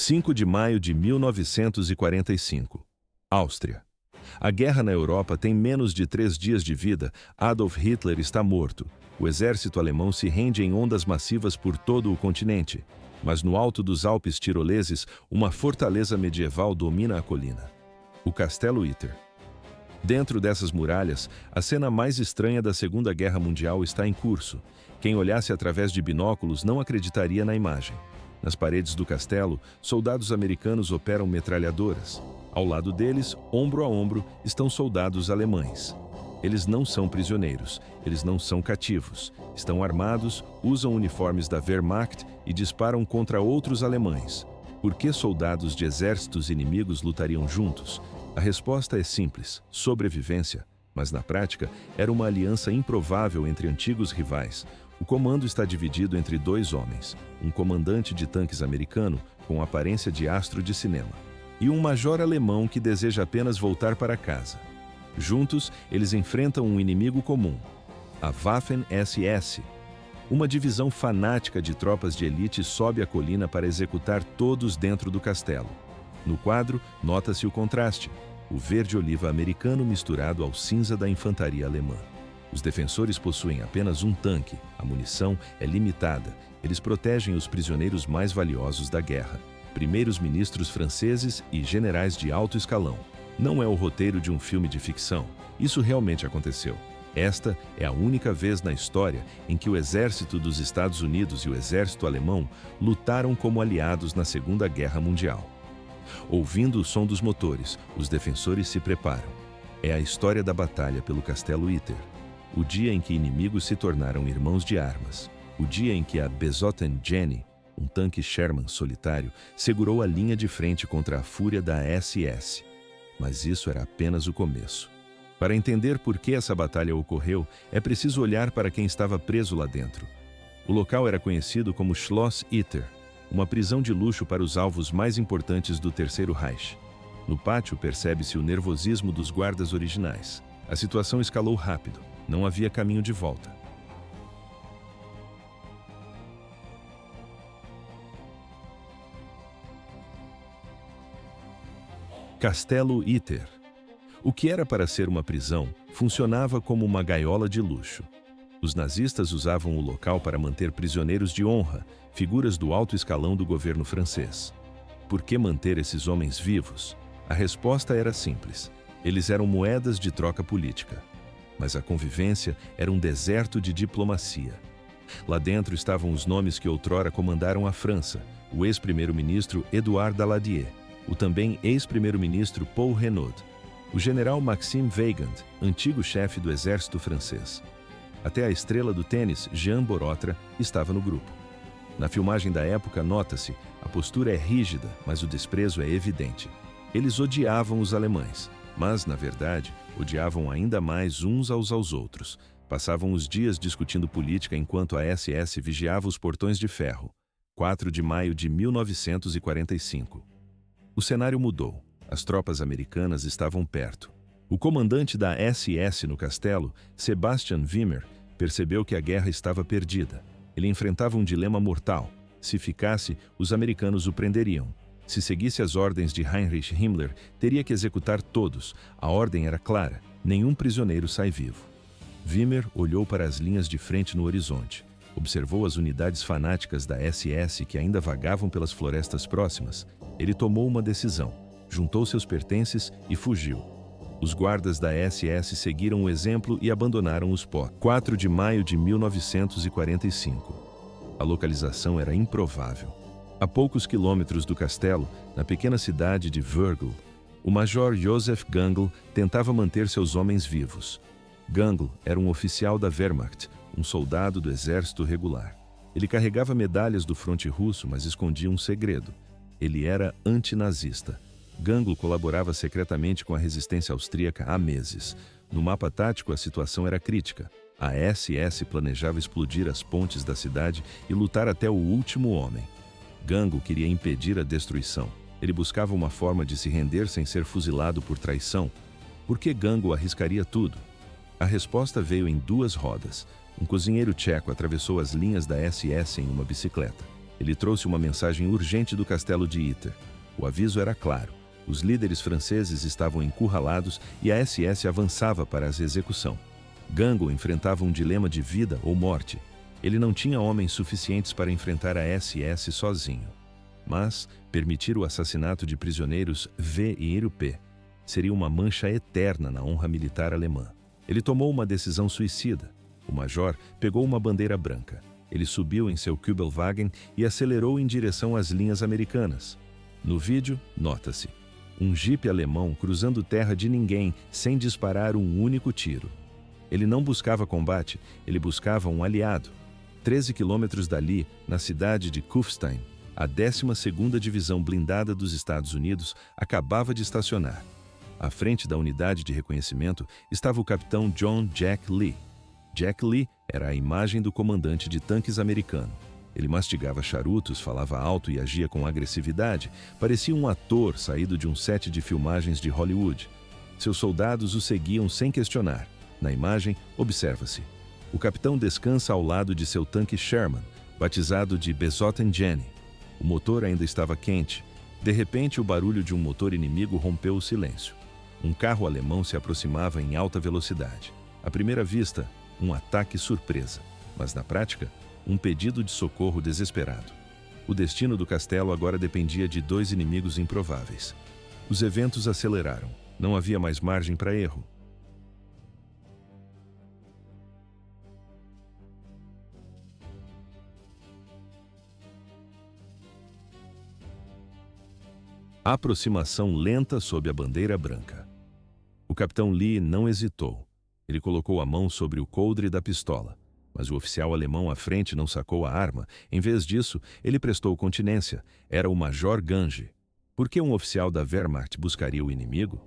5 de maio de 1945. Áustria. A guerra na Europa tem menos de 3 dias de vida. Adolf Hitler está morto. O exército alemão se rende em ondas massivas por todo o continente. Mas no alto dos Alpes tiroleses, uma fortaleza medieval domina a colina. O Castelo Itter. Dentro dessas muralhas, a cena mais estranha da Segunda Guerra Mundial está em curso. Quem olhasse através de binóculos não acreditaria na imagem. Nas paredes do castelo, soldados americanos operam metralhadoras. Ao lado deles, ombro a ombro, estão soldados alemães. Eles não são prisioneiros, eles não são cativos. Estão armados, usam uniformes da Wehrmacht e disparam contra outros alemães. Por que soldados de exércitos inimigos lutariam juntos? A resposta é simples: sobrevivência. Mas na prática, era uma aliança improvável entre antigos rivais. O comando está dividido entre 2 homens, um comandante de tanques americano, com aparência de astro de cinema, e um major alemão que deseja apenas voltar para casa. Juntos, eles enfrentam um inimigo comum, a Waffen-SS. Uma divisão fanática de tropas de elite sobe a colina para executar todos dentro do castelo. No quadro, nota-se o contraste, o verde-oliva americano misturado ao cinza da infantaria alemã. Os defensores possuem apenas um tanque, a munição é limitada. Eles protegem os prisioneiros mais valiosos da guerra, primeiros ministros franceses e generais de alto escalão. Não é o roteiro de um filme de ficção. Isso realmente aconteceu. Esta é a única vez na história em que o exército dos Estados Unidos e o exército alemão lutaram como aliados na Segunda Guerra Mundial. Ouvindo o som dos motores, os defensores se preparam. É a história da batalha pelo Castelo Itter. O dia em que inimigos se tornaram irmãos de armas. O dia em que a Besotten Jenny, um tanque Sherman solitário, segurou a linha de frente contra a fúria da SS. Mas isso era apenas o começo. Para entender por que essa batalha ocorreu, é preciso olhar para quem estava preso lá dentro. O local era conhecido como Schloss Itter, uma prisão de luxo para os alvos mais importantes do Terceiro Reich. No pátio percebe-se o nervosismo dos guardas originais. A situação escalou rápido. Não havia caminho de volta. Castelo Itter. O que era para ser uma prisão, funcionava como uma gaiola de luxo. Os nazistas usavam o local para manter prisioneiros de honra, figuras do alto escalão do governo francês. Por que manter esses homens vivos? A resposta era simples. Eles eram moedas de troca política. Mas a convivência era um deserto de diplomacia. Lá dentro estavam os nomes que outrora comandaram a França, o ex-primeiro-ministro Édouard Daladier, o também ex-primeiro-ministro Paul Renaud, o general Maxime Weygand, antigo chefe do exército francês. Até a estrela do tênis, Jean Borotra, estava no grupo. Na filmagem da época, nota-se, a postura é rígida, mas o desprezo é evidente. Eles odiavam os alemães, mas, na verdade, odiavam ainda mais uns aos outros. Passavam os dias discutindo política enquanto a SS vigiava os portões de ferro. 4 de maio de 1945. O cenário mudou. As tropas americanas estavam perto. O comandante da SS no castelo, Sebastian Wimmer, percebeu que a guerra estava perdida. Ele enfrentava um dilema mortal. Se ficasse, os americanos o prenderiam. Se seguisse as ordens de Heinrich Himmler, teria que executar todos. A ordem era clara: nenhum prisioneiro sai vivo. Wimmer olhou para as linhas de frente no horizonte. Observou as unidades fanáticas da SS que ainda vagavam pelas florestas próximas. Ele tomou uma decisão. Juntou seus pertences e fugiu. Os guardas da SS seguiram o exemplo e abandonaram os postos. 4 de maio de 1945. A localização era improvável. A poucos quilômetros do castelo, na pequena cidade de Wörgl, o major Josef Gangl tentava manter seus homens vivos. Gangl era um oficial da Wehrmacht, um soldado do exército regular. Ele carregava medalhas do fronte russo, mas escondia um segredo. Ele era antinazista. Gangl colaborava secretamente com a resistência austríaca há meses. No mapa tático, a situação era crítica. A SS planejava explodir as pontes da cidade e lutar até o último homem. Gangl queria impedir a destruição. Ele buscava uma forma de se render sem ser fuzilado por traição. Por que Gangl arriscaria tudo? A resposta veio em 2 rodas. Um cozinheiro tcheco atravessou as linhas da SS em uma bicicleta. Ele trouxe uma mensagem urgente do castelo de Ytter. O aviso era claro. Os líderes franceses estavam encurralados e a SS avançava para a execução. Gango enfrentava um dilema de vida ou morte. Ele não tinha homens suficientes para enfrentar a SS sozinho. Mas permitir o assassinato de prisioneiros V e P seria uma mancha eterna na honra militar alemã. Ele tomou uma decisão suicida. O major pegou uma bandeira branca. Ele subiu em seu Kübelwagen e acelerou em direção às linhas americanas. No vídeo, nota-se um jipe alemão cruzando terra de ninguém sem disparar um único tiro. Ele não buscava combate, ele buscava um aliado. 13 quilômetros dali, na cidade de Kufstein, a 12ª Divisão Blindada dos Estados Unidos acabava de estacionar. À frente da unidade de reconhecimento estava o capitão John Jack Lee. Jack Lee era a imagem do comandante de tanques americano. Ele mastigava charutos, falava alto e agia com agressividade. Parecia um ator saído de um set de filmagens de Hollywood. Seus soldados o seguiam sem questionar. Na imagem, observa-se. O capitão descansa ao lado de seu tanque Sherman, batizado de Besotten Jenny. O motor ainda estava quente. De repente, o barulho de um motor inimigo rompeu o silêncio. Um carro alemão se aproximava em alta velocidade. À primeira vista, um ataque surpresa. Mas na prática, um pedido de socorro desesperado. O destino do castelo agora dependia de dois inimigos improváveis. Os eventos aceleraram. Não havia mais margem para erro. Aproximação lenta sob a bandeira branca. O capitão Lee não hesitou. Ele colocou a mão sobre o coldre da pistola. Mas o oficial alemão à frente não sacou a arma. Em vez disso, ele prestou continência. Era o Major Gange. Por que um oficial da Wehrmacht buscaria o inimigo?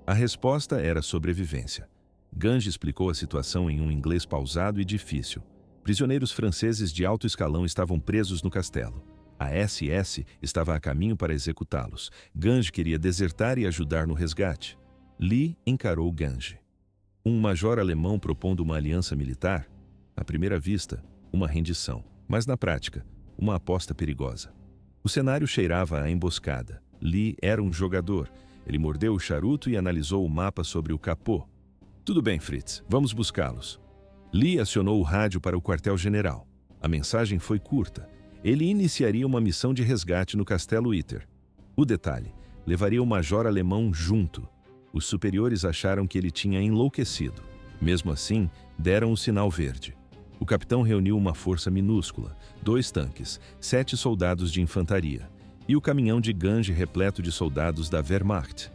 A resposta era sobrevivência. Gange explicou a situação em um inglês pausado e difícil. Prisioneiros franceses de alto escalão estavam presos no castelo. A SS estava a caminho para executá-los. Gange queria desertar e ajudar no resgate. Lee encarou Gange. Um major alemão propondo uma aliança militar? À primeira vista, uma rendição, mas na prática, uma aposta perigosa. O cenário cheirava a emboscada. Lee era um jogador. Ele mordeu o charuto e analisou o mapa sobre o capô. Tudo bem, Fritz, vamos buscá-los. Lee acionou o rádio para o quartel-general. A mensagem foi curta. Ele iniciaria uma missão de resgate no castelo Ytter. O detalhe, levaria o major alemão junto. Os superiores acharam que ele tinha enlouquecido. Mesmo assim, deram o sinal verde. O capitão reuniu uma força minúscula, 2 tanques, 7 soldados de infantaria, e o caminhão de Gange repleto de soldados da Wehrmacht.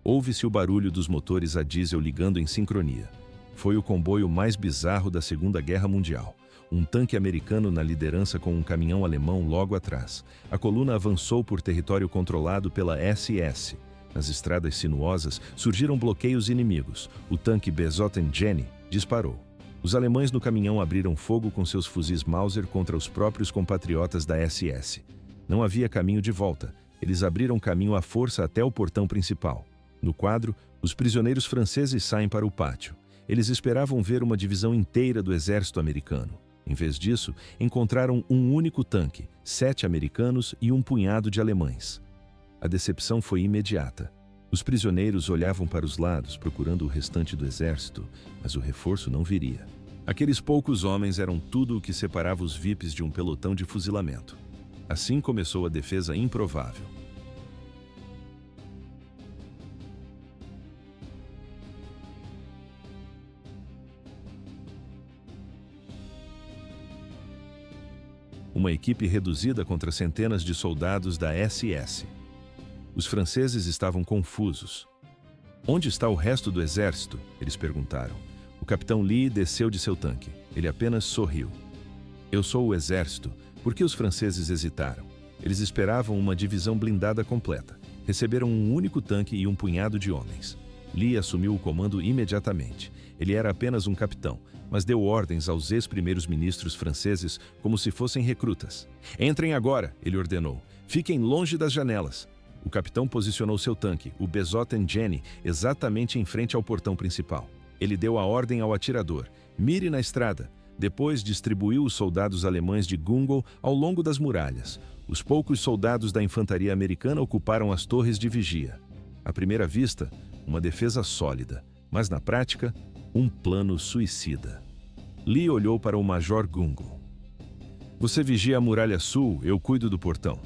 Ouve-se o barulho dos motores a diesel ligando em sincronia. Foi o comboio mais bizarro da Segunda Guerra Mundial. Um tanque americano na liderança com um caminhão alemão logo atrás. A coluna avançou por território controlado pela SS. Nas estradas sinuosas surgiram bloqueios inimigos. O tanque Besotten Jenny disparou. Os alemães no caminhão abriram fogo com seus fuzis Mauser contra os próprios compatriotas da SS. Não havia caminho de volta. Eles abriram caminho à força até o portão principal. No quadro, os prisioneiros franceses saem para o pátio. Eles esperavam ver uma divisão inteira do exército americano. Em vez disso, encontraram um único tanque, 7 americanos e um punhado de alemães. A decepção foi imediata. Os prisioneiros olhavam para os lados, procurando o restante do exército, mas o reforço não viria. Aqueles poucos homens eram tudo o que separava os VIPs de um pelotão de fuzilamento. Assim começou a defesa improvável. Uma equipe reduzida contra centenas de soldados da SS. Os franceses estavam confusos. Onde está o resto do exército? Eles perguntaram. O capitão Lee desceu de seu tanque. Ele apenas sorriu. Eu sou o exército. Por que os franceses hesitaram? Eles esperavam uma divisão blindada completa. Receberam um único tanque e um punhado de homens. Lee assumiu o comando imediatamente. Ele era apenas um capitão, mas deu ordens aos ex-primeiros ministros franceses como se fossem recrutas. Entrem agora, ele ordenou. Fiquem longe das janelas. O capitão posicionou seu tanque, o Besotten Jenny, exatamente em frente ao portão principal. Ele deu a ordem ao atirador. Mire na estrada. Depois distribuiu os soldados alemães de Gungle ao longo das muralhas. Os poucos soldados da infantaria americana ocuparam as torres de vigia. À primeira vista, uma defesa sólida, mas na prática, um plano suicida. Lee olhou para o Major Gungle. Você vigia a muralha sul, eu cuido do portão.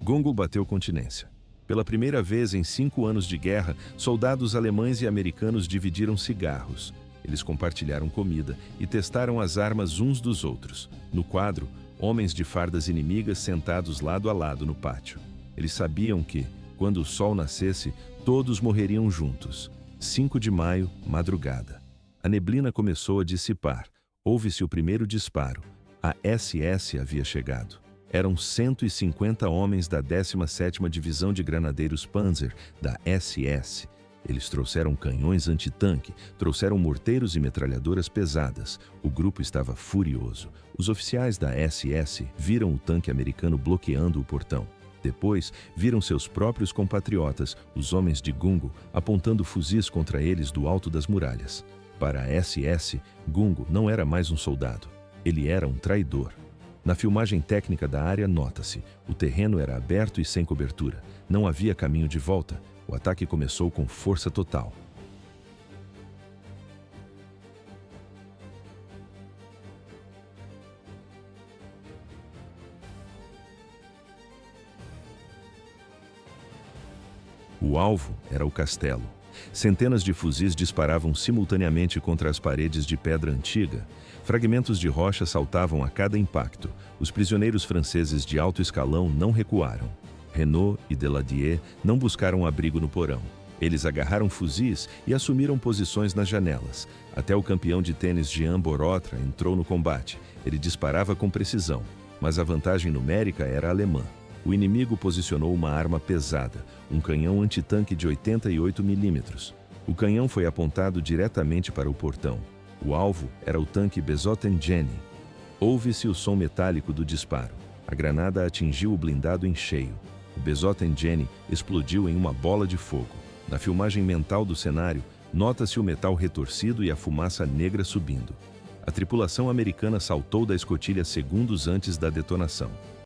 Gungle bateu continência. Pela primeira vez em 5 anos de guerra, soldados alemães e americanos dividiram cigarros. Eles compartilharam comida e testaram as armas uns dos outros. No quadro, homens de fardas inimigas sentados lado a lado no pátio. Eles sabiam que, quando o sol nascesse, todos morreriam juntos. 5 de maio, madrugada. A neblina começou a dissipar. Ouve-se o primeiro disparo. A SS havia chegado. Eram 150 homens da 17ª Divisão de Granadeiros Panzer, da SS. Eles trouxeram canhões antitanque, trouxeram morteiros e metralhadoras pesadas. O grupo estava furioso. Os oficiais da SS viram o tanque americano bloqueando o portão. Depois, viram seus próprios compatriotas, os homens de Gungle, apontando fuzis contra eles do alto das muralhas. Para a SS, Gungle não era mais um soldado. Ele era um traidor. Na filmagem técnica da área, nota-se: o terreno era aberto e sem cobertura. Não havia caminho de volta. O ataque começou com força total. O alvo era o castelo. Centenas de fuzis disparavam simultaneamente contra as paredes de pedra antiga. Fragmentos de rocha saltavam a cada impacto. Os prisioneiros franceses de alto escalão não recuaram. Renaud e Deladier não buscaram abrigo no porão. Eles agarraram fuzis e assumiram posições nas janelas. Até o campeão de tênis Jean Borotra entrou no combate. Ele disparava com precisão, mas a vantagem numérica era alemã. O inimigo posicionou uma arma pesada, um canhão antitanque de 88 milímetros. O canhão foi apontado diretamente para o portão. O alvo era o tanque Besotten Jenny. Ouve-se o som metálico do disparo. A granada atingiu o blindado em cheio. O Besotten Jenny explodiu em uma bola de fogo. Na filmagem mental do cenário, nota-se o metal retorcido e a fumaça negra subindo. A tripulação americana saltou da escotilha segundos antes da detonação.